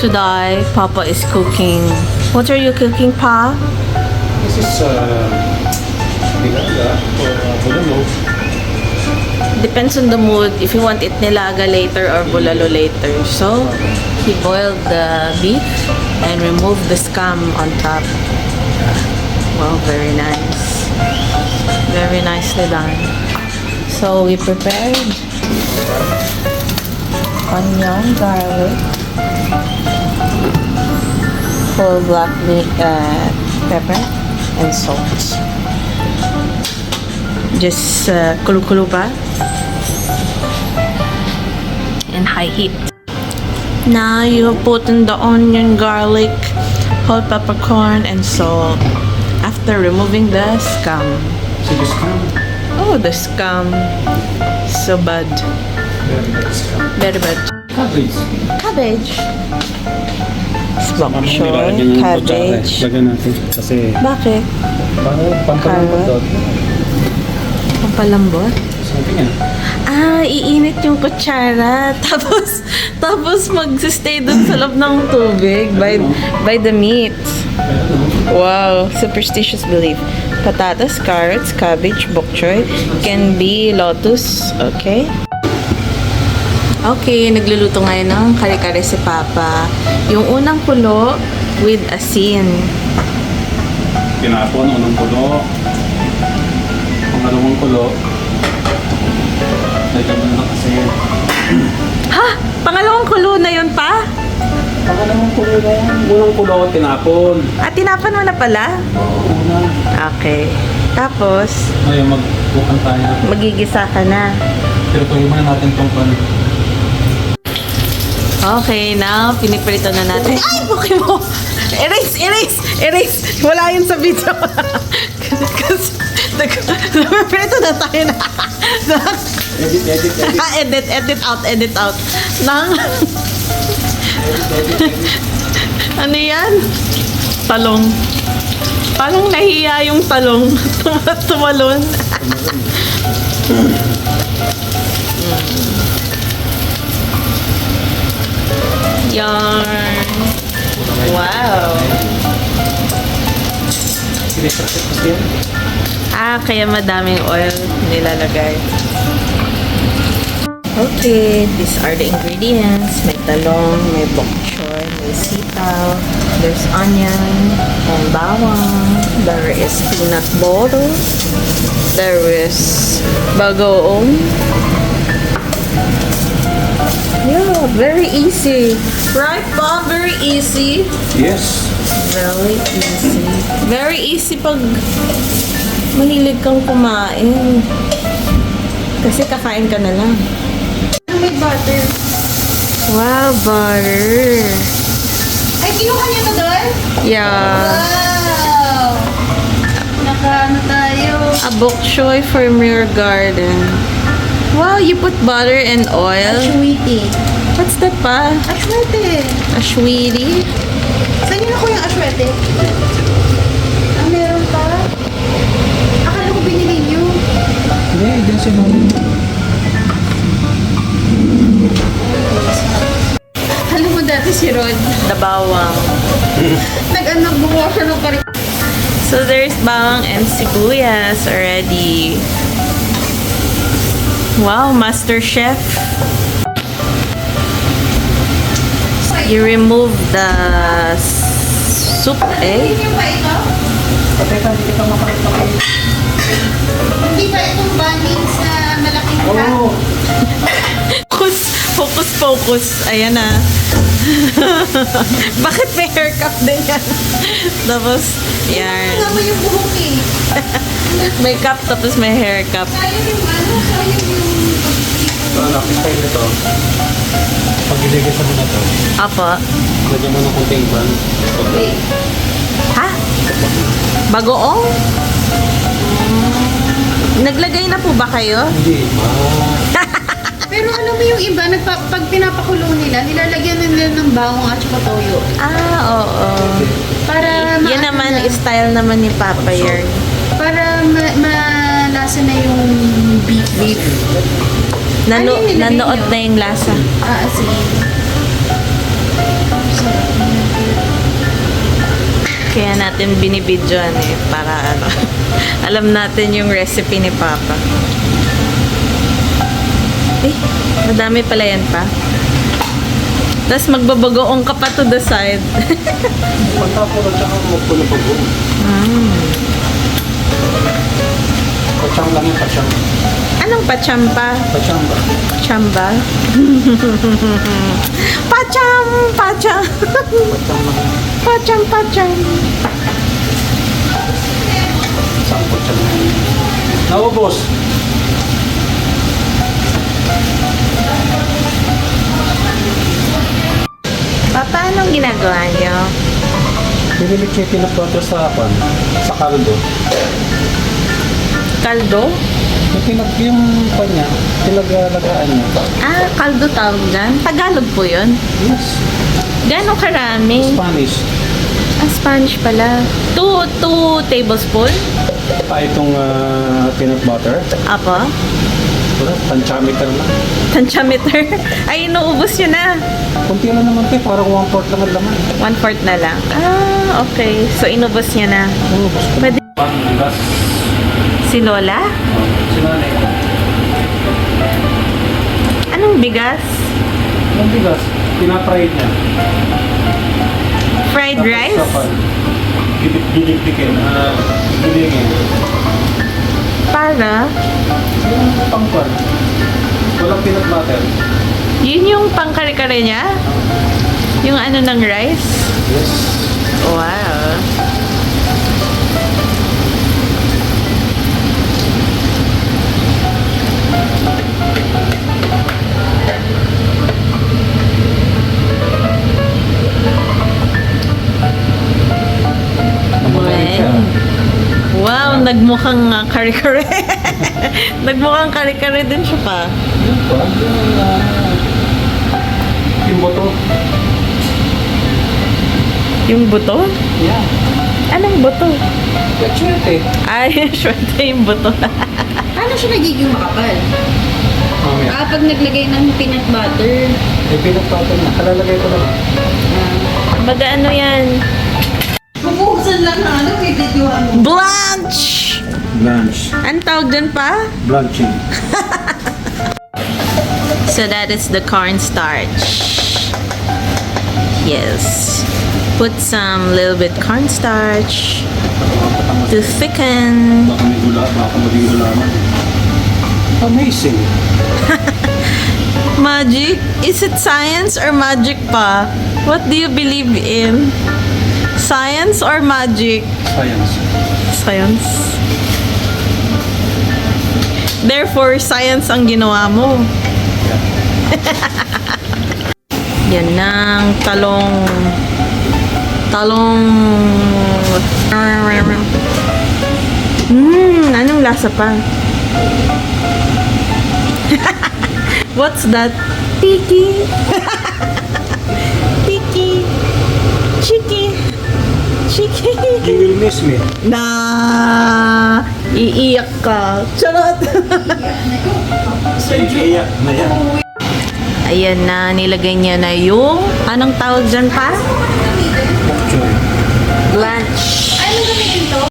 Today, Papa is cooking. What are you cooking, Pa? This is nilaga or bulalo. Depends on the mood. If you want it nilaga later or bulalo later. So, he boiled the beef and removed the scum on top. Wow, very nice. Very nicely done. So, we prepared onion, garlic, whole black pepper, and salt. Just kulu-kulu pa and high heat. Now you put in the onion, garlic, whole peppercorn, and salt. After removing the scum. See the scum? Oh, the scum. So bad. Very bad scum. Very bad. Cabbage. Cabbage. Bok Ano choy, nilalagyan ng cabbage. kutsara? Lagyan natin. Kasi Bakit? para pampalambot Carrot. daw. Pampalambot? Sabi niya. Iinit yung kutsara. Tapos mag-stay dun sa loob ng tubig by the meat. Wow, superstitious belief. Patatas, carrots, cabbage, bok choy, can be lotus. Okay? Okay, nagluluto ngayon ng kare-kare si Papa. Yung unang kulo with asin. Tinapon, unang kulo. Pangalawang kulo. Lagyan mo na kasi yan. Ha? Pangalawang kulo na yun pa? Pangalawang kulo na yan. Unang kulo, tinapon. Tinapan mo na pala? Oo, una. Okay. Tapos, Ngayon, magbukan tayo. magigisa ka na. Pero tuloy muna natin itong pan. Okay, now, piniprito na natin. Ay, buki mo! Erase! Erase! Erase! Wala yun sa video. Kasi, piniprito na tayo na. Edit. Edit out. Nang, ano yan? Talong. Parang nahiya yung talong. Tumalon. Yarn. Wow. Sinisakit kasi yan. Kaya madaming oil nilalagay. Okay, these are the ingredients. May talong, may bok choy, may sitaw, there's onion, and bawang. There is peanut butter. There is bagoong. Yeah, very easy. Right, Bob? Very easy. Yes. Very easy. Very easy pag mahilig kang kumain. Kasi kakain ka na lang. May butter. Wow, butter. Ay, kinuha niyo to doon? Yeah. Wow! Naka-ano tayo? A bok choy from your garden. Wow, you put butter and oil. Ashwiti. What's that pa? Ashwiti. Ashwiti? Saan niyo nakuha yung ashwiti? Meron pa? Akala ko binili niyo. Hindi, dyan si Mami. Alam mo dati si Rod. The bawang. Nag-anak bukuha siya ng kari. So there's bawang and sibuyas already. Wow, Master Chef. You remove the soup, Hindi niyo ba ito? Hindi ba itong bunnings na malaking hat? Oo. Focus. Ayan na. Bakit may haircut din yan? Tapos, yan. Tama yung buhok eh. May cap, tapos may hair cap. Sayang yung sayang yung... So, anak, yung style nito. Pag iligay sa mga to, Apo. lagyan mo ng kunting pan. Wait. Ha? Bagoong? Naglagay na po ba kayo? Hindi, Pero alam mo yung iba, pag pinapakulo nila, nilalagyan nila ng bawang at saka toyo. Oo. Para Yan naman, style naman ni Papa Yer. Para malasa na yung beef. Ano yung nilagay Nanood niyo? na yung lasa. Sige. Sarap. Kaya natin binibidyoan eh, para ano, alam natin yung recipe ni Papa. Eh, madami pala yan pa. Tapos magbabagoong ka pa to the side. Pagtapo na tsaka magpuno pag buo. Patsang lang yung patsang. Anong pachampa? Patsang ba? Chamba? Pacham! Pacham! Patsang lang. Pacham! Pacham! Isang patsang lang. Naubos. Papa, anong ginagawa niyo? Pinilit siya yung peanut butter sa apan. Sa kaldo. Kaldo? Yung kanya, pinaglagaan niya. Ah, kaldo tawag dyan? Tagalog po yun? Yes. Gano'ng karami? Spanish. Ah, Spanish pala. 2 tablespoon? Itong peanut butter. Apo? Wala, tantiameter lang. Tantiameter? Ay, inuubos yun na. Kunti lang naman tayo, parang 1/4 lang ang laman. 1/4 na lang. Ah, okay. So, inubos niya na. Ubus ko. Pwede. Gas. Si Lola? Sinanay ko. Anong bigas? Ang bigas, pinapride niya. Fried Tapos rice? sa pan, didikdikin, gilingin. Para? Yung pangpan. Walang peanut butter. Yun yung pangkare-kare niya? Yung ano ng rice? Yes. Wow. Namamalit siya. Wow, nagmukhang kare-kare. Nagmukhang kare-kare din siya pa. Yun pa, yung boto. Yung buto? Yeah. Anong buto? Kachwete. Ay, syempre yung buto. Paano siya nagiging makapal? Mamaya. Pag naglagay ng peanut butter. May peanut butter na. Kalalagay ko lang. Baga ano yan? Mabuhusan lang ng ano, videohan mo. Blanch! Blanch. Anong tawag dun pa? Blanching. So that is the cornstarch. Yes. Put some little bit cornstarch to thicken. Baka may gula, baka maging gulaman. Amazing. Magic? Is it science or magic pa? What do you believe in? Science or magic? Science. Science. Therefore, science ang ginawa mo. Yan ng talong. Anong lasa pa? What's that? Tiki. Tiki. Chiki. Chiki. You will miss me. Na iiyak ka. Charot. Iiyak na yan. Ayan na, nilagay niya na yung anong tawag dyan pa?